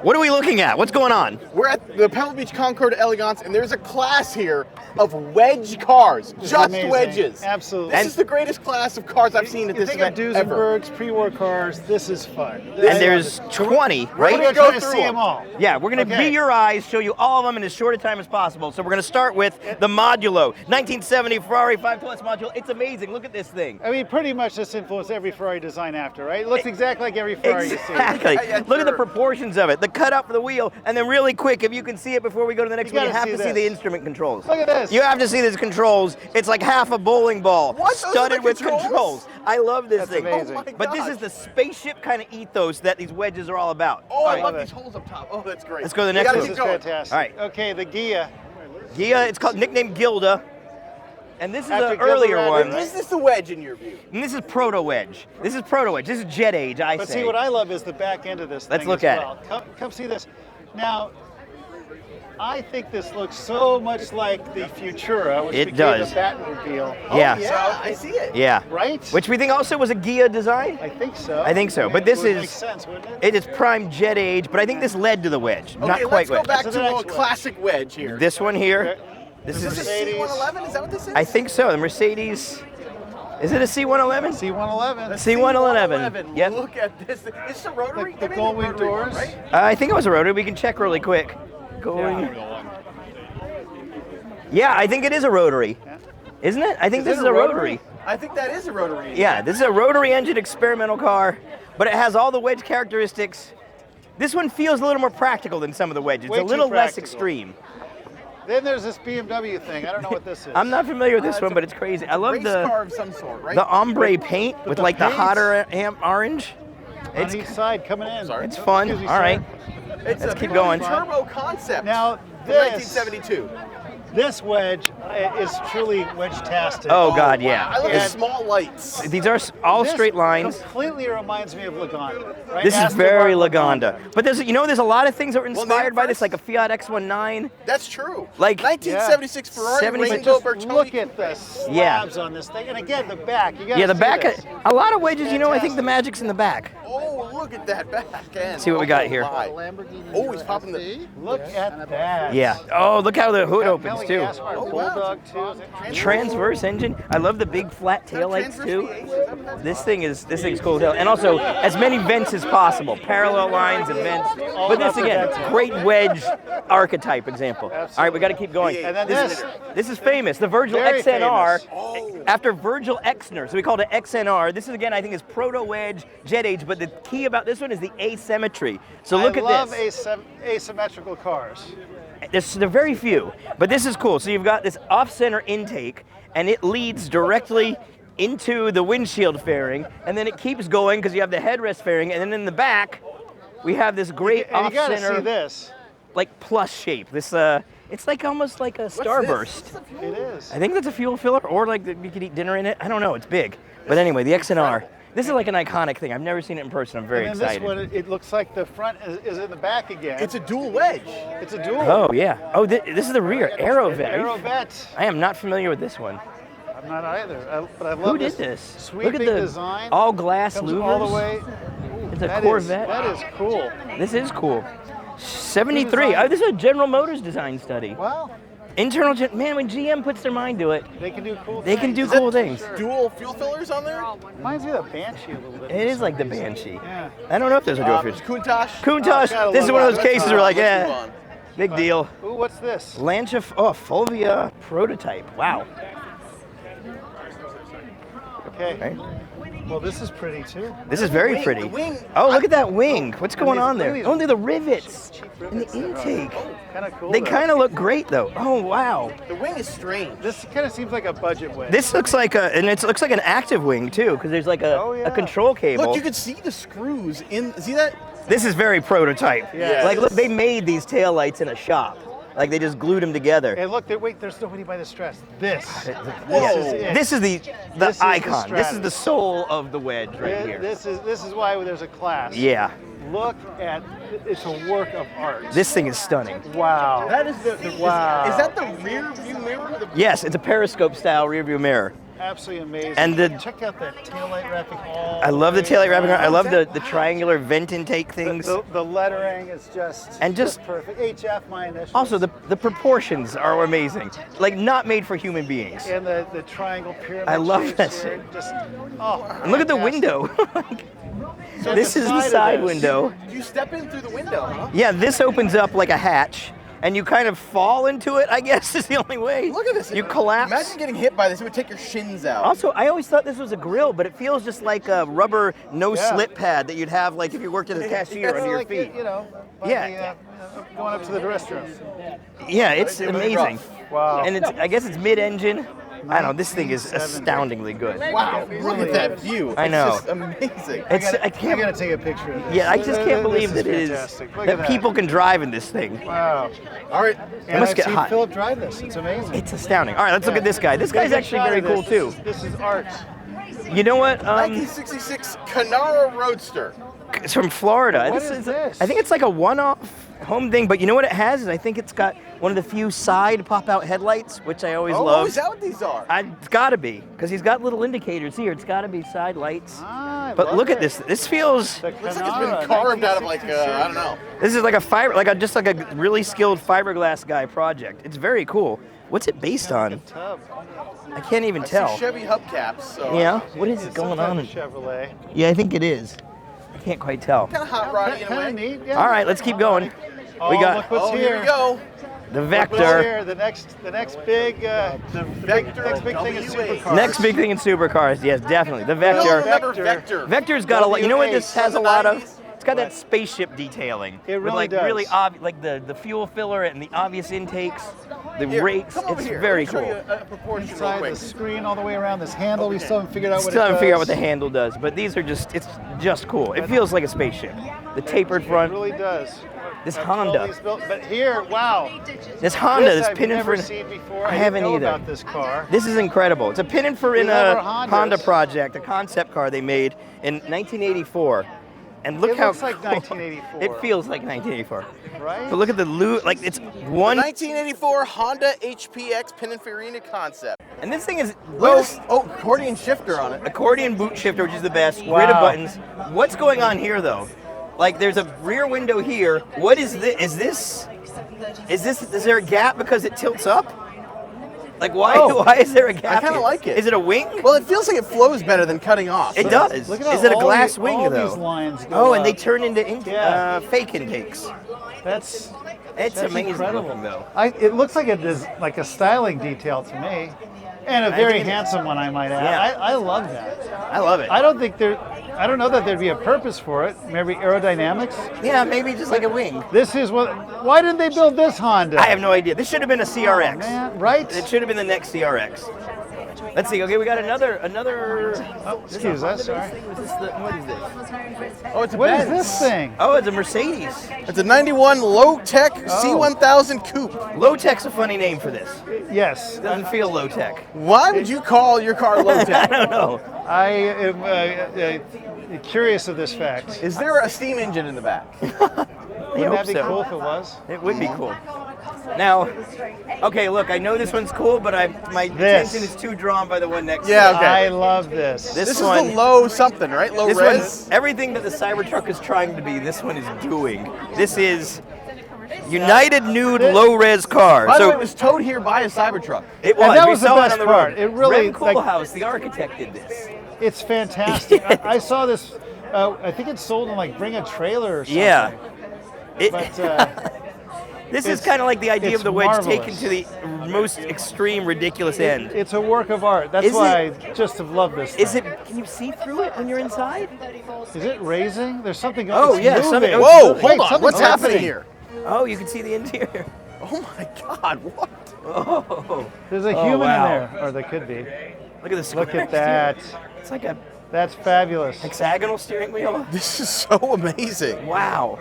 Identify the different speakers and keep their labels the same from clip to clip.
Speaker 1: What are we looking at? What's going on?
Speaker 2: We're at the Pebble Beach Concours d'Elegance, and there's a class here of wedge cars, just
Speaker 3: amazing.
Speaker 2: wedges.
Speaker 3: Absolutely.
Speaker 2: This is the greatest class of cars I've seen at this event ever.
Speaker 3: Duesenbergs, pre-war cars, this is fun.
Speaker 1: And there's 20, right?
Speaker 3: We're going to try to see them all.
Speaker 1: Yeah, we're going to be your eyes, show you all of them in as short a time as possible. So we're going to start with the modulo, 1970 Ferrari 5 Plus modulo. It's amazing. Look at this thing.
Speaker 3: I mean, pretty much this influenced every Ferrari design after, right? It looks exactly like every Ferrari you see.
Speaker 1: Exactly.
Speaker 2: Yeah,
Speaker 1: Look at the
Speaker 2: sure.
Speaker 1: proportions of it. The cutout for the wheel, and then really quick, if you can see it before we go to the next one, you
Speaker 3: gotta
Speaker 1: have to
Speaker 3: see
Speaker 1: see
Speaker 3: this.
Speaker 1: the instrument controls.
Speaker 3: Look at this.
Speaker 1: You have to see these controls. It's like half a bowling ball,
Speaker 2: What? Those are
Speaker 1: studded
Speaker 2: the
Speaker 1: with
Speaker 2: controls?
Speaker 1: controls. I love this
Speaker 3: That's
Speaker 1: thing.
Speaker 3: amazing.
Speaker 2: Oh my
Speaker 1: But this
Speaker 2: gosh.
Speaker 1: is the spaceship kind of ethos that these wedges are all about.
Speaker 2: Oh, I
Speaker 3: I
Speaker 2: love
Speaker 3: love
Speaker 2: these
Speaker 3: it.
Speaker 2: holes up top. Oh, that's great.
Speaker 1: Let's go to the
Speaker 2: You
Speaker 1: next
Speaker 2: gotta
Speaker 1: one.
Speaker 3: This
Speaker 2: keep
Speaker 3: is
Speaker 2: going.
Speaker 3: fantastic.
Speaker 1: All right.
Speaker 3: Okay, the Ghia.
Speaker 1: Ghia, it's called nicknamed Gilda. And this is
Speaker 3: After
Speaker 1: an
Speaker 3: Gilda
Speaker 1: earlier
Speaker 3: Radley,
Speaker 1: one.
Speaker 3: right?
Speaker 2: Is this the wedge in your view?
Speaker 1: And this is Proto Wedge. This is Proto Wedge. This is Jet Age, I
Speaker 3: But
Speaker 1: say.
Speaker 3: see, what I love is the back end of this
Speaker 1: Let's
Speaker 3: thing
Speaker 1: look
Speaker 3: as
Speaker 1: at
Speaker 3: well. Come see this. Now, I think this looks so much like the Futura, which
Speaker 1: It
Speaker 3: became
Speaker 1: does.
Speaker 3: the Batmobile.
Speaker 1: Yeah.
Speaker 2: Yeah, I see it.
Speaker 1: Yeah.
Speaker 3: Right?
Speaker 1: Which we think also was a Ghia design.
Speaker 3: I think so.
Speaker 1: I think so, but this
Speaker 3: It would
Speaker 1: is-
Speaker 3: make sense, wouldn't it?
Speaker 1: It is prime Jet Age, but I think this led to the wedge. Not
Speaker 2: Okay,
Speaker 1: quite
Speaker 2: let's go
Speaker 1: wedge.
Speaker 2: back
Speaker 3: That's
Speaker 2: to
Speaker 3: the
Speaker 2: a
Speaker 3: next one.
Speaker 2: classic wedge here.
Speaker 1: This one here.
Speaker 3: Okay.
Speaker 1: This
Speaker 2: Is
Speaker 1: is.
Speaker 2: this a C111? Is that what this is?
Speaker 1: I think so. The Mercedes. Is it a C111?
Speaker 3: C111.
Speaker 1: C111. Yep.
Speaker 2: Look at this. It's a rotary.
Speaker 3: The
Speaker 2: Maybe
Speaker 3: gold
Speaker 2: a
Speaker 3: wing
Speaker 2: rotary one,
Speaker 3: doors.
Speaker 2: right?
Speaker 1: I think it was a rotary. We can check really quick. Yeah, I think it is a rotary. Isn't it? I think this is a rotary.
Speaker 2: I think that is a rotary.
Speaker 1: Yeah, this is a rotary engine experimental car, but it has all the wedge characteristics. This one feels a little more practical than some of the wedges.
Speaker 3: Way
Speaker 1: It's a
Speaker 3: too
Speaker 1: little less
Speaker 3: practical.
Speaker 1: extreme.
Speaker 3: Then there's this BMW thing. I don't know what this is.
Speaker 1: I'm not familiar with this
Speaker 2: it's
Speaker 1: one,
Speaker 2: a-
Speaker 1: but it's crazy. I love
Speaker 2: Race car
Speaker 1: the
Speaker 2: of some sort, right?
Speaker 1: ombre paint with
Speaker 3: the
Speaker 1: like the
Speaker 3: paint.
Speaker 1: hotter orange.
Speaker 3: On
Speaker 1: It's
Speaker 3: each side coming in.
Speaker 2: Sorry.
Speaker 1: it's fun.
Speaker 3: Excuse me,
Speaker 1: All
Speaker 3: sir.
Speaker 1: right.
Speaker 2: It's
Speaker 1: Let's
Speaker 2: a
Speaker 1: keep going.
Speaker 2: turbo concept.
Speaker 3: Now,
Speaker 2: from
Speaker 3: this-
Speaker 2: 1972.
Speaker 3: This wedge is truly wedge-tastic.
Speaker 1: Oh God,
Speaker 2: Wow.
Speaker 1: yeah.
Speaker 2: I love the
Speaker 3: And-
Speaker 2: small lights.
Speaker 1: These are all
Speaker 3: This
Speaker 1: straight lines.
Speaker 3: completely reminds me of Lagonda. Right?
Speaker 1: This is
Speaker 3: Aston
Speaker 1: very
Speaker 3: Martin
Speaker 1: Lagonda. But there's there's a lot of things that were
Speaker 2: Well,
Speaker 1: inspired by this,
Speaker 2: first-
Speaker 1: like a Fiat X19.
Speaker 2: That's true.
Speaker 1: Like-
Speaker 2: 1976 Ferrari
Speaker 1: 76
Speaker 2: Rainbow
Speaker 3: Just
Speaker 2: Bertoni.
Speaker 3: look at the slabs on this thing. And again, the back. You gotta
Speaker 1: Yeah, the
Speaker 3: see
Speaker 1: back.
Speaker 3: this.
Speaker 1: A lot of wedges. I think the
Speaker 3: Fantastic.
Speaker 1: magic's in the back.
Speaker 2: Oh, look at that back end.
Speaker 1: See what we got here.
Speaker 2: my. Oh, he's popping the.
Speaker 3: Look at that.
Speaker 1: Yeah. Oh, look how the hood opens
Speaker 3: Melly
Speaker 1: too.
Speaker 3: gas-fired
Speaker 2: Oh, wow.
Speaker 3: Bulldog too.
Speaker 1: Transverse engine. I love the big flat taillights
Speaker 2: Transverse
Speaker 1: too.
Speaker 2: V8s?
Speaker 1: This thing's cool as hell. And also as many vents as possible, parallel lines and vents. But this again, great wedge archetype example. All right, we got to keep going.
Speaker 3: And then
Speaker 1: This is famous. The Virgil
Speaker 3: Very
Speaker 1: XNR,
Speaker 2: famous.
Speaker 1: after Virgil Exner, so we called it XNR. This is again, I think, is Proto Wedge, Jet Age. But the key about this one is the asymmetry. So look
Speaker 3: I
Speaker 1: at
Speaker 3: love
Speaker 1: this.
Speaker 3: asymmetrical cars.
Speaker 1: There are very few, but this is cool. So you've got this off-center intake, and it leads directly into the windshield fairing, and then it keeps going because you have the headrest fairing, and then in the back, we have this great
Speaker 3: And you gotta see
Speaker 1: off-center,
Speaker 3: this.
Speaker 1: like plus shape. This it's like almost like a starburst.
Speaker 3: It is.
Speaker 1: I think that's a fuel filler, or like you could eat dinner in it. I don't know. It's big, but anyway, the XNR. This is like an iconic thing. I've never seen it in person. I'm very
Speaker 3: And then
Speaker 1: excited.
Speaker 3: this one, it looks like the front is in the back again.
Speaker 2: It's a dual wedge.
Speaker 3: It's a dual.
Speaker 1: Oh yeah. Oh, this is the rear Aerovet.
Speaker 3: Aerovet.
Speaker 1: I am not familiar with this one.
Speaker 3: I'm not either, but I love
Speaker 1: Who did
Speaker 3: this.
Speaker 1: this?
Speaker 3: Sweeping
Speaker 1: Look at the
Speaker 3: design.
Speaker 1: all glass
Speaker 3: Comes
Speaker 1: louvers.
Speaker 3: all the way.
Speaker 1: It's a
Speaker 3: That is-
Speaker 1: Corvette.
Speaker 3: that is cool.
Speaker 1: This is cool. 73.
Speaker 3: Who designed
Speaker 1: Oh, this is a General Motors design study.
Speaker 3: Well,
Speaker 1: Internal man, when GM puts their mind to it,
Speaker 3: they can do cool
Speaker 1: they
Speaker 3: things.
Speaker 1: can do
Speaker 2: Is that
Speaker 1: cool things.
Speaker 2: Dual fuel fillers on there?
Speaker 3: Reminds me of the Banshee a little bit.
Speaker 1: It is like the Banshee.
Speaker 3: Yeah.
Speaker 1: I don't know if there's a dual fuel.
Speaker 2: Countach.
Speaker 1: Countach.
Speaker 3: gotta
Speaker 1: This is
Speaker 3: love
Speaker 1: one of
Speaker 3: that.
Speaker 1: those cases where like,
Speaker 2: Let's move
Speaker 1: yeah,
Speaker 2: on.
Speaker 1: big deal.
Speaker 3: Ooh, what's this?
Speaker 1: Lancia, Fulvia prototype. Wow.
Speaker 3: Okay.
Speaker 1: Right.
Speaker 3: Well, this is pretty too.
Speaker 1: This is very
Speaker 2: wing,
Speaker 1: pretty.
Speaker 2: the wing.
Speaker 1: Oh, look at that wing. What's going
Speaker 3: these-
Speaker 1: on
Speaker 3: look at
Speaker 1: there?
Speaker 3: these
Speaker 1: Oh, they're the rivets
Speaker 3: cheap
Speaker 1: and the
Speaker 3: rivets that are on
Speaker 1: intake.
Speaker 3: Kind of cool.
Speaker 1: They
Speaker 3: though.
Speaker 1: kind of look great though. Oh, wow.
Speaker 2: The wing is strange.
Speaker 3: This kind of seems like a budget way.
Speaker 1: This looks like and it looks like an active wing too, because there's like
Speaker 3: Oh, yeah.
Speaker 1: a control cable.
Speaker 2: Look, you can see the screws in. See that?
Speaker 1: This is very prototype.
Speaker 3: Yeah.
Speaker 1: Like, look, they made these taillights in a shop. Like, they just glued them together.
Speaker 3: And look, wait, there's nobody by the Stress. This.
Speaker 2: Whoa.
Speaker 3: This is it.
Speaker 1: This is the
Speaker 3: This is the
Speaker 1: icon. This is
Speaker 3: Stratos.
Speaker 1: the soul of the wedge right
Speaker 3: Thi-
Speaker 1: here.
Speaker 3: This is why there's a class.
Speaker 1: Yeah.
Speaker 3: Look at it's a work of art.
Speaker 1: This thing is stunning.
Speaker 3: Wow.
Speaker 2: That is the
Speaker 3: Wow.
Speaker 2: Is that the rear view mirror?
Speaker 1: Yes, it's a periscope style rear view mirror.
Speaker 3: absolutely amazing.
Speaker 1: And
Speaker 3: check out that taillight wrapping. All
Speaker 1: I love the taillight wrapping. I love
Speaker 2: That's
Speaker 1: the triangular vent intake things.
Speaker 3: The lettering is just perfect. HF, my initials.
Speaker 1: Also, the proportions are amazing. Like, not made for human beings.
Speaker 3: And the triangle pyramid.
Speaker 1: I love
Speaker 3: shapes
Speaker 1: that
Speaker 3: here,
Speaker 1: shit.
Speaker 3: Just,
Speaker 1: And look at the window. This is the side window.
Speaker 2: You step in through the window, huh?
Speaker 1: Yeah, this opens up like a hatch, and you kind of fall into it, I guess is the only way.
Speaker 2: Look at this.
Speaker 1: You collapse.
Speaker 2: Imagine getting hit by this. It would take your shins out.
Speaker 1: Also, I always thought this was a grill, but it feels just like a rubber no-slip pad that you'd have like if you worked as a cashier under your feet.
Speaker 3: You know,
Speaker 1: Yeah.
Speaker 3: going up to the restroom.
Speaker 1: Yeah, it's
Speaker 2: It was
Speaker 1: amazing.
Speaker 2: rough.
Speaker 3: Wow.
Speaker 1: And I guess it's mid-engine. I don't know, this thing is astoundingly good.
Speaker 2: Wow, look at that view.
Speaker 1: I know.
Speaker 2: It's just amazing.
Speaker 1: I
Speaker 3: I
Speaker 1: can't.
Speaker 3: gotta take a picture of this.
Speaker 1: Yeah, I just can't believe
Speaker 3: This
Speaker 1: that it is
Speaker 3: fantastic. Look at
Speaker 1: that people can drive in this thing.
Speaker 3: Wow.
Speaker 2: All right.
Speaker 3: And
Speaker 1: must
Speaker 3: I've
Speaker 1: get
Speaker 3: seen
Speaker 1: hot.
Speaker 3: Philip drive this. It's amazing.
Speaker 1: It's astounding. All right, let's look at this guy. This guy's actually very cool too.
Speaker 3: This is art.
Speaker 1: You know what?
Speaker 2: 1966 Canara Roadster.
Speaker 1: It's from Florida.
Speaker 3: What is this?
Speaker 1: I think it's like a one-off home thing, but you know what it has? Is I think it's got one of the few side pop-out headlights, which I always love.
Speaker 2: Oh, is that what these are?
Speaker 1: It's got to be, because he's got little indicators here. It's got to be side lights.
Speaker 3: I
Speaker 1: But
Speaker 3: love
Speaker 1: look at
Speaker 3: it.
Speaker 1: this. This feels.
Speaker 3: The
Speaker 2: Looks like it's
Speaker 3: Canara,
Speaker 2: been carved out of like,
Speaker 3: 1966.
Speaker 2: I don't know.
Speaker 1: This is like a just like a really skilled fiberglass guy project. It's very cool. What's it based on?
Speaker 3: Tub.
Speaker 1: I can't even
Speaker 2: I see
Speaker 1: tell.
Speaker 2: Chevy hubcaps, so.
Speaker 1: Yeah. What is
Speaker 3: It's
Speaker 1: going
Speaker 3: some
Speaker 1: on?
Speaker 3: type of Chevrolet.
Speaker 1: Yeah, I think it is. I can't quite tell.
Speaker 2: Kind of hot roddy in a
Speaker 3: Kind
Speaker 2: way.
Speaker 3: of neat. Yeah.
Speaker 1: All right, let's keep going.
Speaker 3: Oh,
Speaker 1: We got
Speaker 3: look what's
Speaker 2: Oh,
Speaker 3: here.
Speaker 2: here we go.
Speaker 1: the
Speaker 3: Look what's
Speaker 1: Vector.
Speaker 3: here. The next big
Speaker 2: Vector
Speaker 3: next big thing is
Speaker 2: W8.
Speaker 3: supercars.
Speaker 1: Next big thing in supercars. Yes, definitely. The
Speaker 2: We all
Speaker 1: Vector.
Speaker 2: remember
Speaker 3: Vector.
Speaker 2: Vector.
Speaker 1: Vector's got a lot. You know what this has a lot of?
Speaker 2: 90s?
Speaker 1: It's got that spaceship detailing.
Speaker 3: It
Speaker 1: with
Speaker 3: really
Speaker 1: like
Speaker 3: does.
Speaker 1: really obvious, like the fuel filler and the obvious intakes, the
Speaker 2: Here,
Speaker 1: rakes.
Speaker 2: come over
Speaker 1: It's
Speaker 2: here.
Speaker 1: very
Speaker 2: Let me
Speaker 1: cool.
Speaker 2: show you a proportion real
Speaker 3: Inside
Speaker 2: quick.
Speaker 3: the screen all the way around this handle. We still haven't figured out what
Speaker 1: Still
Speaker 3: it
Speaker 1: haven't
Speaker 3: does.
Speaker 1: figured out what the handle does, but these are it's just cool. It feels like a spaceship. The tapered
Speaker 3: It
Speaker 1: front.
Speaker 3: really does.
Speaker 1: This
Speaker 3: After all
Speaker 1: Honda.
Speaker 3: these built- but here, wow.
Speaker 1: This Honda, this
Speaker 3: I've
Speaker 1: pin and
Speaker 3: never
Speaker 1: for.
Speaker 3: seen before.
Speaker 1: I
Speaker 3: didn't
Speaker 1: haven't
Speaker 3: know
Speaker 1: either.
Speaker 3: about this car.
Speaker 1: This is incredible. It's a pin and for in
Speaker 3: We love
Speaker 1: a
Speaker 3: our Hondas.
Speaker 1: Honda project, a concept car they made in 1984. And look
Speaker 3: It
Speaker 1: how
Speaker 3: looks like
Speaker 1: cool-
Speaker 3: 1984.
Speaker 1: It feels like 1984.
Speaker 3: Right?
Speaker 1: But look at the loot, like it's
Speaker 2: The
Speaker 1: one.
Speaker 2: 1984 Honda HPX Pininfarina concept.
Speaker 1: And this thing is
Speaker 2: Oh, accordion shifter on it.
Speaker 1: accordion boot shifter, which is the best. Grid of
Speaker 3: Wow.
Speaker 1: buttons. What's going on here though? Like there's a rear window here. What is this? Is there a gap because it tilts up? Like why?
Speaker 2: Oh.
Speaker 1: Why is there a gap?
Speaker 2: I kinda
Speaker 1: here?
Speaker 2: like it.
Speaker 1: Is it a wing?
Speaker 2: Well, it feels like it flows better than cutting off.
Speaker 1: It does.
Speaker 3: Look at how
Speaker 1: Is it a
Speaker 3: all
Speaker 1: glass
Speaker 3: the-
Speaker 1: wing
Speaker 3: all
Speaker 1: though?
Speaker 3: these lines go
Speaker 1: Oh, and they
Speaker 3: up.
Speaker 1: turn into
Speaker 3: Yeah.
Speaker 1: fake intakes.
Speaker 3: That's
Speaker 1: It's amazing
Speaker 3: incredible.
Speaker 1: looking though.
Speaker 3: It looks like like a styling detail to me, and a very
Speaker 1: think it-
Speaker 3: handsome one, I might add.
Speaker 1: Yeah.
Speaker 3: I love that.
Speaker 1: I love it.
Speaker 3: I don't know that there'd be a purpose for it. Maybe aerodynamics.
Speaker 1: Yeah, maybe just like a wing.
Speaker 3: This is what. Why didn't they build this Honda?
Speaker 1: I have no idea. This should have been a CRX.
Speaker 3: Man, right?
Speaker 1: It should have been the next CRX. Let's see. Okay, we got another.
Speaker 3: Oh, excuse us. Sorry.
Speaker 1: What is this?
Speaker 2: Oh, it's a
Speaker 3: What is
Speaker 2: Benz.
Speaker 3: this thing?
Speaker 1: Oh, it's a Mercedes.
Speaker 2: It's a 91 low-tech
Speaker 3: Oh.
Speaker 2: C1000 coupe.
Speaker 1: Low tech's a funny name for this.
Speaker 3: Yes.
Speaker 1: Doesn't feel low tech.
Speaker 2: Why would you call your car
Speaker 1: I
Speaker 2: low-tech?
Speaker 1: don't know.
Speaker 3: I am curious of this fact.
Speaker 2: Is there a steam engine in the back?
Speaker 1: I
Speaker 3: Wouldn't
Speaker 1: hope
Speaker 3: that be
Speaker 1: so.
Speaker 3: cool if it was?
Speaker 1: It would be cool. Now, okay, look, I know this one's cool, but my
Speaker 3: This.
Speaker 1: attention is too drawn by the one next
Speaker 2: Yeah,
Speaker 1: to it.
Speaker 2: okay.
Speaker 3: I love this.
Speaker 1: This
Speaker 2: This
Speaker 1: one-
Speaker 2: is the low something, right? Low
Speaker 1: This
Speaker 2: res?
Speaker 1: one's everything that the Cybertruck is trying to be. This one is doing. This is United Nude Low Res Car.
Speaker 2: By the way,
Speaker 1: So
Speaker 2: it was towed here by a Cybertruck.
Speaker 1: it was.
Speaker 3: And that
Speaker 1: We
Speaker 3: was the
Speaker 1: saw
Speaker 3: best
Speaker 1: it on the
Speaker 3: part.
Speaker 1: road.
Speaker 3: It really,
Speaker 1: Rem
Speaker 3: like-
Speaker 1: Koolhaus, the architect, did this.
Speaker 3: It's fantastic. I saw this. I think it's sold in like Bring a Trailer or something.
Speaker 1: Yeah. It,
Speaker 3: But
Speaker 1: this is
Speaker 3: it's-
Speaker 1: kind of like the idea
Speaker 3: it's
Speaker 1: of the wedge
Speaker 3: marvelous.
Speaker 1: taken to the most extreme, ridiculous end.
Speaker 3: it's a work of art. That's
Speaker 1: Is
Speaker 3: why
Speaker 1: it-
Speaker 3: I just have loved this.
Speaker 1: Is
Speaker 3: thing.
Speaker 1: it? Can you see through it when you're inside?
Speaker 3: Is it raising? There's something.
Speaker 1: Oh,
Speaker 3: it's
Speaker 1: yeah,
Speaker 3: moving.
Speaker 1: something-
Speaker 2: Whoa,
Speaker 3: Wait,
Speaker 2: hold on.
Speaker 3: something's
Speaker 2: What's happening here?
Speaker 1: Oh, you can see the interior.
Speaker 2: Oh my God, what?
Speaker 1: Oh,
Speaker 3: There's a
Speaker 1: Oh,
Speaker 3: human
Speaker 1: wow.
Speaker 3: in there, or there could be.
Speaker 1: look at this.
Speaker 3: Look at that.
Speaker 1: It's like a
Speaker 3: That's fabulous.
Speaker 1: hexagonal steering wheel.
Speaker 2: This is so amazing.
Speaker 1: Wow.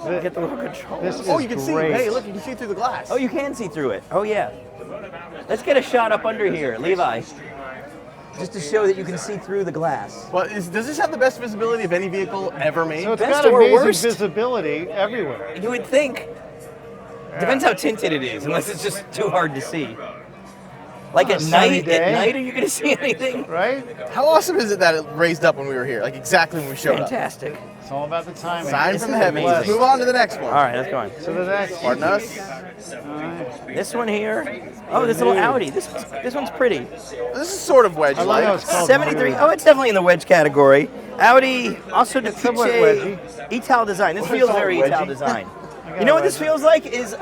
Speaker 1: Look at the little controls.
Speaker 3: This is
Speaker 2: Oh, you can see.
Speaker 3: great.
Speaker 2: Hey, look, you can see through the glass.
Speaker 1: Oh, you can see through it. Oh, yeah. Let's get a shot up under here, Levi. Just to show that you can see through the glass.
Speaker 2: Well, does this have the best visibility of any vehicle ever made?
Speaker 3: So it's
Speaker 1: Best
Speaker 3: got
Speaker 1: or
Speaker 3: amazing
Speaker 1: worst?
Speaker 3: visibility everywhere.
Speaker 1: You would think. Depends how tinted it is, unless it's just too hard to see. Like
Speaker 3: On a
Speaker 1: at
Speaker 3: sunny
Speaker 1: night,
Speaker 3: day.
Speaker 1: at night, are you gonna see anything?
Speaker 3: Right?
Speaker 2: How awesome is it that it raised up when we were here? Like exactly when we showed up.
Speaker 1: Fantastic.
Speaker 3: It's all about the timing.
Speaker 2: Sign
Speaker 1: This
Speaker 2: from
Speaker 1: is
Speaker 2: heaven.
Speaker 1: amazing.
Speaker 2: Let's move on to the next one.
Speaker 1: All right, let's go on.
Speaker 3: So the next.
Speaker 2: Pardon us.
Speaker 1: This one here. Oh, this little Audi. This one's pretty.
Speaker 2: This is sort of wedge
Speaker 3: I like how
Speaker 2: like.
Speaker 3: it's called
Speaker 1: 73.
Speaker 3: New.
Speaker 1: Oh, it's definitely in the wedge category. Audi, also the
Speaker 3: somewhat
Speaker 1: Piche
Speaker 3: wedgy.
Speaker 1: Ital design. This feels
Speaker 2: all
Speaker 1: very
Speaker 2: wedgy?
Speaker 1: Ital design.
Speaker 3: got
Speaker 1: You know
Speaker 3: a
Speaker 1: what this
Speaker 3: wedgie.
Speaker 1: feels like is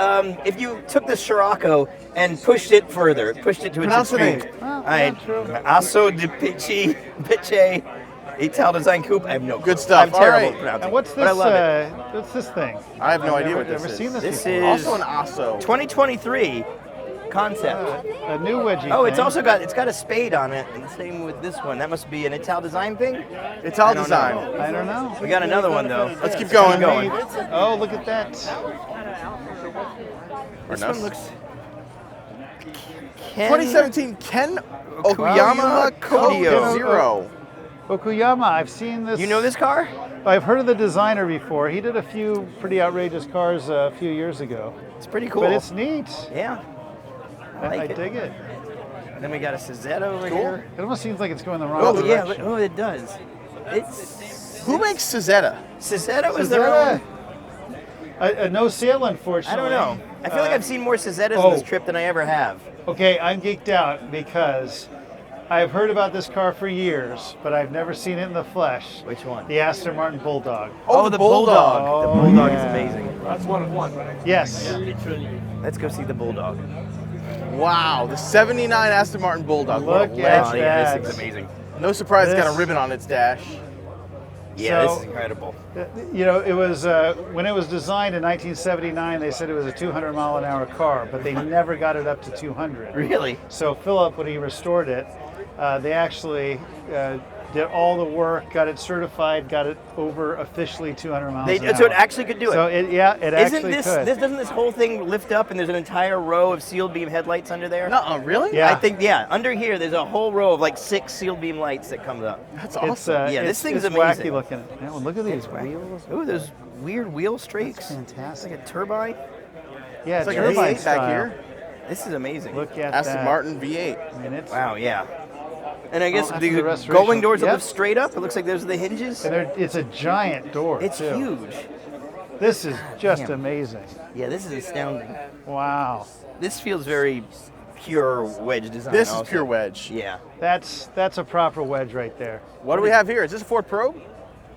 Speaker 1: if you took the Scirocco and pushed it further, pushed it to its
Speaker 2: Pronounce the
Speaker 1: extreme.
Speaker 2: name.
Speaker 3: Well,
Speaker 1: I
Speaker 3: yeah, true.
Speaker 1: Asso di Piche Ital design coupe. I have no clue.
Speaker 2: Good stuff.
Speaker 1: I'm
Speaker 2: All
Speaker 1: terrible
Speaker 2: right.
Speaker 1: at pronouncing.
Speaker 3: And what's
Speaker 1: but I
Speaker 3: this?
Speaker 1: love it.
Speaker 3: What's this thing?
Speaker 2: I have no
Speaker 3: I've
Speaker 2: idea
Speaker 3: never,
Speaker 2: what this
Speaker 3: never
Speaker 2: is.
Speaker 3: seen this
Speaker 1: This
Speaker 3: before.
Speaker 1: is
Speaker 2: Also an Asso.
Speaker 1: 2023 concept.
Speaker 3: A new wedgie.
Speaker 1: Oh, it's
Speaker 3: thing.
Speaker 1: also got a spade on it, and the same with this one. That must be an Ital design thing.
Speaker 2: It's all
Speaker 1: I don't
Speaker 2: design.
Speaker 1: know.
Speaker 3: I don't know.
Speaker 1: We got another one though.
Speaker 2: Let's keep going.
Speaker 1: going.
Speaker 3: Oh, look at that.
Speaker 1: This
Speaker 2: Pardon
Speaker 1: one
Speaker 2: us.
Speaker 1: looks. Ken
Speaker 2: 2017 Ken
Speaker 1: Okuyama Kodio.
Speaker 2: Zero.
Speaker 3: Okuyama, I've seen this.
Speaker 1: You know this car?
Speaker 3: I've heard of the designer before. He did a few pretty outrageous cars a few years ago.
Speaker 1: It's pretty cool.
Speaker 3: But it's neat.
Speaker 1: Yeah. I like it.
Speaker 3: dig it.
Speaker 1: And then we got a Cizetta over
Speaker 2: Cool.
Speaker 1: here.
Speaker 3: It almost seems like it's going the wrong
Speaker 1: Oh yeah,
Speaker 3: direction.
Speaker 1: oh it does. It's
Speaker 2: Who makes Cizetta?
Speaker 1: Cizetta was
Speaker 3: Is
Speaker 1: their
Speaker 3: that
Speaker 1: own.
Speaker 3: a no sale,
Speaker 1: I
Speaker 3: unfortunately.
Speaker 1: don't know. I feel like I've seen more Cizettas on this trip than I ever have.
Speaker 3: Okay, I'm geeked out because I've heard about this car for years, but I've never seen it in the flesh.
Speaker 1: Which one?
Speaker 3: The Aston Martin Bulldog.
Speaker 1: Oh, the Bulldog. The
Speaker 3: Oh,
Speaker 1: Bulldog
Speaker 3: yeah.
Speaker 1: is amazing.
Speaker 4: That's one of one, right?
Speaker 3: Yes.
Speaker 1: Let's go see the Bulldog.
Speaker 2: Wow, the 79 Aston Martin Bulldog. What a
Speaker 3: Look
Speaker 2: legend.
Speaker 3: at
Speaker 1: Oh, yeah,
Speaker 3: that.
Speaker 1: this thing's amazing.
Speaker 2: No surprise it's got
Speaker 3: This-
Speaker 2: a ribbon on its dash.
Speaker 1: Yeah, this
Speaker 3: So-
Speaker 1: is incredible.
Speaker 3: You know, it was when it was designed in 1979. They said it was a 200-mile-an-hour car, but they never got it up to 200.
Speaker 1: Really?
Speaker 3: So Philip, when he restored it, they actually did all the work, got it certified, got it over officially 200 miles an hour.
Speaker 1: So it actually could do it.
Speaker 3: So it
Speaker 1: Isn't
Speaker 3: actually
Speaker 1: this,
Speaker 3: could.
Speaker 1: doesn't this whole thing lift up and there's an entire row of sealed beam headlights under there?
Speaker 2: Nuh-uh, really?
Speaker 3: Yeah.
Speaker 1: I think, yeah, under here there's a whole row of like 6 sealed beam lights that comes up.
Speaker 2: That's
Speaker 3: It's,
Speaker 2: awesome.
Speaker 1: Yeah, this thing's
Speaker 3: it's
Speaker 1: amazing.
Speaker 3: wacky looking. Yeah, well, look at these wheels.
Speaker 1: Ooh, those weird wheel streaks.
Speaker 3: That's fantastic.
Speaker 1: It's like a turbine.
Speaker 3: Yeah,
Speaker 2: it's like a
Speaker 3: turbine
Speaker 2: V8 back
Speaker 3: style.
Speaker 2: here.
Speaker 1: This is amazing.
Speaker 3: Look at
Speaker 2: Aston
Speaker 3: that.
Speaker 2: Martin V8.
Speaker 3: I mean, it's
Speaker 1: Wow, yeah. And I guess
Speaker 3: after
Speaker 1: the
Speaker 3: the restoration.
Speaker 1: going doors that
Speaker 3: Yep.
Speaker 1: lift straight up, it looks like those are the hinges.
Speaker 3: and it's a giant door.
Speaker 1: It's
Speaker 3: too.
Speaker 1: huge.
Speaker 3: This is just
Speaker 1: Damn.
Speaker 3: amazing.
Speaker 1: Yeah, this is astounding.
Speaker 3: Wow.
Speaker 1: This feels very pure wedge design.
Speaker 2: This is
Speaker 1: also.
Speaker 2: pure wedge.
Speaker 1: Yeah.
Speaker 3: That's a proper wedge right there.
Speaker 2: What do we have here? Is this a Ford Probe?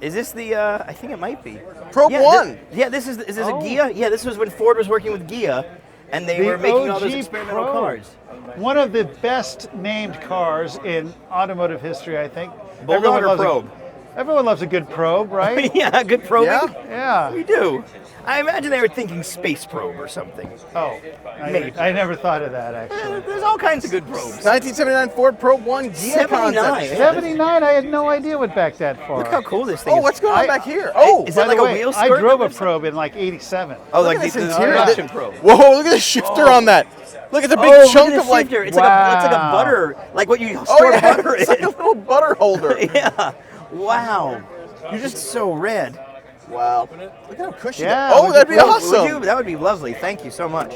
Speaker 1: Is this the? I think it might be.
Speaker 2: Probe
Speaker 1: yeah,
Speaker 2: 1.
Speaker 1: Yeah, this is this
Speaker 3: Oh.
Speaker 1: a Ghia. Yeah, this was when Ford was working with Ghia, and they were making all those
Speaker 3: OG
Speaker 1: experimental
Speaker 3: Pro.
Speaker 1: cars.
Speaker 3: One of the best named cars in automotive history, I think.
Speaker 1: Bulldog or
Speaker 3: loves
Speaker 1: Probe?
Speaker 3: Everyone loves a good probe, right?
Speaker 1: Yeah, good probing.
Speaker 2: Yeah?
Speaker 3: Yeah.
Speaker 1: We do. I imagine they were thinking space probe or something.
Speaker 3: Oh,
Speaker 1: Maybe.
Speaker 3: I never thought of that actually.
Speaker 1: There's all kinds of good probes.
Speaker 2: 1979 Ford Probe 1 Ghia
Speaker 1: 79.
Speaker 2: concept.
Speaker 1: Yeah.
Speaker 3: 79, I had no idea went back that far.
Speaker 1: Look how cool this thing
Speaker 2: Oh,
Speaker 1: is.
Speaker 2: what's going on
Speaker 3: I-
Speaker 2: back here? Oh,
Speaker 1: Is
Speaker 3: By
Speaker 1: that like
Speaker 3: the
Speaker 1: a
Speaker 3: way,
Speaker 1: wheel
Speaker 3: I
Speaker 1: skirt
Speaker 3: drove
Speaker 1: that
Speaker 3: a
Speaker 1: lifts up?
Speaker 3: probe in like 87.
Speaker 1: Oh,
Speaker 2: Look
Speaker 1: like
Speaker 2: at this
Speaker 1: the
Speaker 2: interior.
Speaker 1: production probe.
Speaker 2: Whoa, look at the shifter on that. Look at the big
Speaker 1: Oh, look
Speaker 2: chunk
Speaker 1: at the
Speaker 2: of like.
Speaker 1: shifter. It's like a
Speaker 3: Wow.
Speaker 1: butter, like what you
Speaker 2: Oh,
Speaker 1: store
Speaker 2: yeah,
Speaker 1: butter
Speaker 2: it's like a
Speaker 1: in.
Speaker 2: little butter holder.
Speaker 1: Yeah. Wow. You're just so red.
Speaker 2: Wow. Look how cushy
Speaker 3: Yeah,
Speaker 2: that. Oh,
Speaker 3: would
Speaker 2: that'd be
Speaker 3: you-
Speaker 2: awesome.
Speaker 1: That would be lovely. Thank you so much.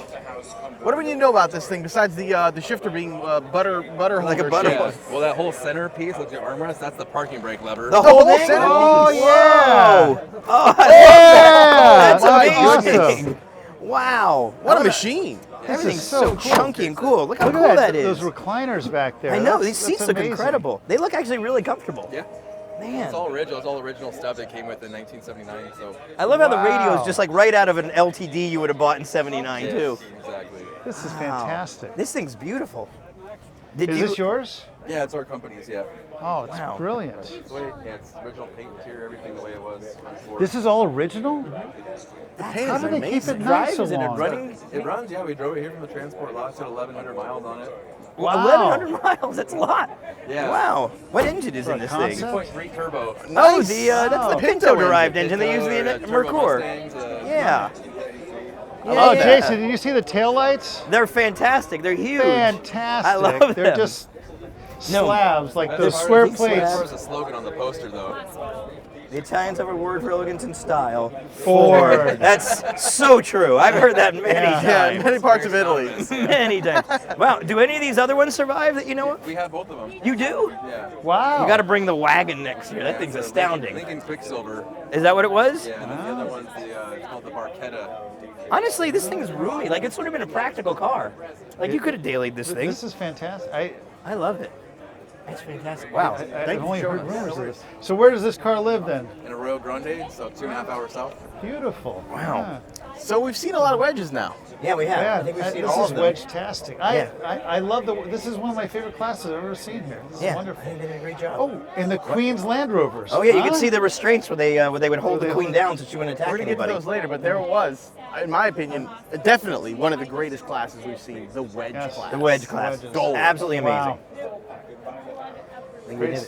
Speaker 2: What do we need to know about this thing besides the shifter being butter holder?
Speaker 1: Like a butter
Speaker 2: shape?
Speaker 1: holder.
Speaker 4: Well, that whole center piece with the armrest, that's the parking brake lever.
Speaker 1: The
Speaker 2: whole
Speaker 1: whole thing?
Speaker 2: center
Speaker 3: Oh,
Speaker 2: piece.
Speaker 3: yeah.
Speaker 1: Whoa. Oh,
Speaker 3: Yeah,
Speaker 1: that's
Speaker 3: my
Speaker 1: amazing.
Speaker 3: goodness.
Speaker 1: Wow.
Speaker 2: What a machine.
Speaker 1: Everything's
Speaker 3: so
Speaker 1: so,
Speaker 3: cool.
Speaker 1: chunky and cool. Look how
Speaker 3: Look
Speaker 1: cool
Speaker 3: at
Speaker 1: that
Speaker 3: Those
Speaker 1: is.
Speaker 3: recliners back there.
Speaker 1: I know.
Speaker 3: That's-
Speaker 1: These seats
Speaker 3: that's
Speaker 1: look
Speaker 3: amazing.
Speaker 1: incredible. They look actually really comfortable.
Speaker 4: Yeah.
Speaker 1: Man.
Speaker 4: It's all original. It's all original stuff that came with in 1979. So.
Speaker 1: I love how the radio
Speaker 3: Wow.
Speaker 1: is just like right out of an LTD you would have bought in 79 too.
Speaker 4: Yes, exactly.
Speaker 3: This is
Speaker 1: Wow.
Speaker 3: fantastic.
Speaker 1: This thing's beautiful. Did
Speaker 3: Is
Speaker 1: you?
Speaker 3: this yours?
Speaker 4: Yeah, it's our company's. Yeah.
Speaker 3: Oh, it's
Speaker 1: Wow.
Speaker 3: brilliant.
Speaker 4: It's the way, yeah, it's original paint interior, everything the way it was before.
Speaker 3: This is all original?
Speaker 2: The paint
Speaker 3: How
Speaker 2: is
Speaker 3: do they keep
Speaker 2: amazing.
Speaker 3: it
Speaker 1: Drive?
Speaker 3: nice so
Speaker 1: Is it a
Speaker 3: long?
Speaker 1: running?
Speaker 4: It runs. Yeah, we drove it here from the transport lot. It's got 1,100 miles on it.
Speaker 3: Wow.
Speaker 1: 1,100 miles. That's a lot.
Speaker 4: Yeah.
Speaker 1: Wow. What engine is
Speaker 3: For
Speaker 1: in
Speaker 3: a
Speaker 1: this
Speaker 3: concept?
Speaker 1: thing?
Speaker 4: 2.3 turbo.
Speaker 1: Oh,
Speaker 2: Nice.
Speaker 1: that's
Speaker 3: Wow.
Speaker 1: the Pinto-derived engine they use in the
Speaker 4: Turbo
Speaker 1: Mercure.
Speaker 4: Mustangs,
Speaker 1: Yeah.
Speaker 3: Oh,
Speaker 1: yeah.
Speaker 3: Jason, did you see the taillights?
Speaker 1: They're fantastic. They're huge.
Speaker 3: Fantastic.
Speaker 1: I love
Speaker 3: They're
Speaker 1: them.
Speaker 3: just slabs, like
Speaker 4: That's
Speaker 3: those
Speaker 4: part
Speaker 3: square
Speaker 4: of the-
Speaker 3: plates.
Speaker 4: As far as the slogan on the poster, though.
Speaker 1: The Italians have a word for elegance and style.
Speaker 3: Ford.
Speaker 1: That's so true. I've heard that many
Speaker 2: Yeah,
Speaker 1: times.
Speaker 2: many parts of Italy.
Speaker 1: Many times. Wow. Do any of these other ones survive that you know of?
Speaker 4: We have both of them.
Speaker 1: You do?
Speaker 4: Yeah.
Speaker 3: Wow.
Speaker 1: You got to bring the wagon next year. That thing's
Speaker 4: So
Speaker 1: astounding.
Speaker 4: Lincoln Quicksilver.
Speaker 1: Is that what it was?
Speaker 4: Yeah, and then the other one's it's called the Barchetta.
Speaker 1: Honestly, this thing is roomy. Like, it's sort of been a practical car. Like, you could have dailied this thing.
Speaker 3: This is fantastic.
Speaker 1: I love it. It's fantastic. Wow.
Speaker 3: I've only heard rumors of this. So where does this car live then?
Speaker 4: In a Rio Grande, so 2.5 hours south.
Speaker 3: Beautiful.
Speaker 1: Wow.
Speaker 2: So we've seen a lot of wedges now.
Speaker 1: Yeah, we have.
Speaker 3: Yeah,
Speaker 1: I think we've seen
Speaker 3: this
Speaker 1: all
Speaker 3: is
Speaker 1: of them.
Speaker 3: wedge-tastic.
Speaker 1: Yeah.
Speaker 3: I love this is one of my favorite classes I've ever seen here. This is
Speaker 1: Yeah, I
Speaker 3: wonderful.
Speaker 1: think they did a great job.
Speaker 3: Oh, and the Queen's Land Rovers.
Speaker 1: Oh yeah, you
Speaker 3: Huh?
Speaker 1: can see the restraints where they would hold
Speaker 3: they
Speaker 1: the queen
Speaker 3: hold-
Speaker 1: down so she wouldn't attack
Speaker 2: We're gonna get to
Speaker 1: anybody.
Speaker 2: those later, but there was, in my opinion, definitely one of the greatest classes we've seen, the wedge
Speaker 3: Yes.
Speaker 2: class.
Speaker 1: The wedge class.
Speaker 3: Wedges.
Speaker 2: Gold.
Speaker 1: Absolutely amazing.
Speaker 3: Wow.
Speaker 1: I think we
Speaker 3: Great
Speaker 1: did it.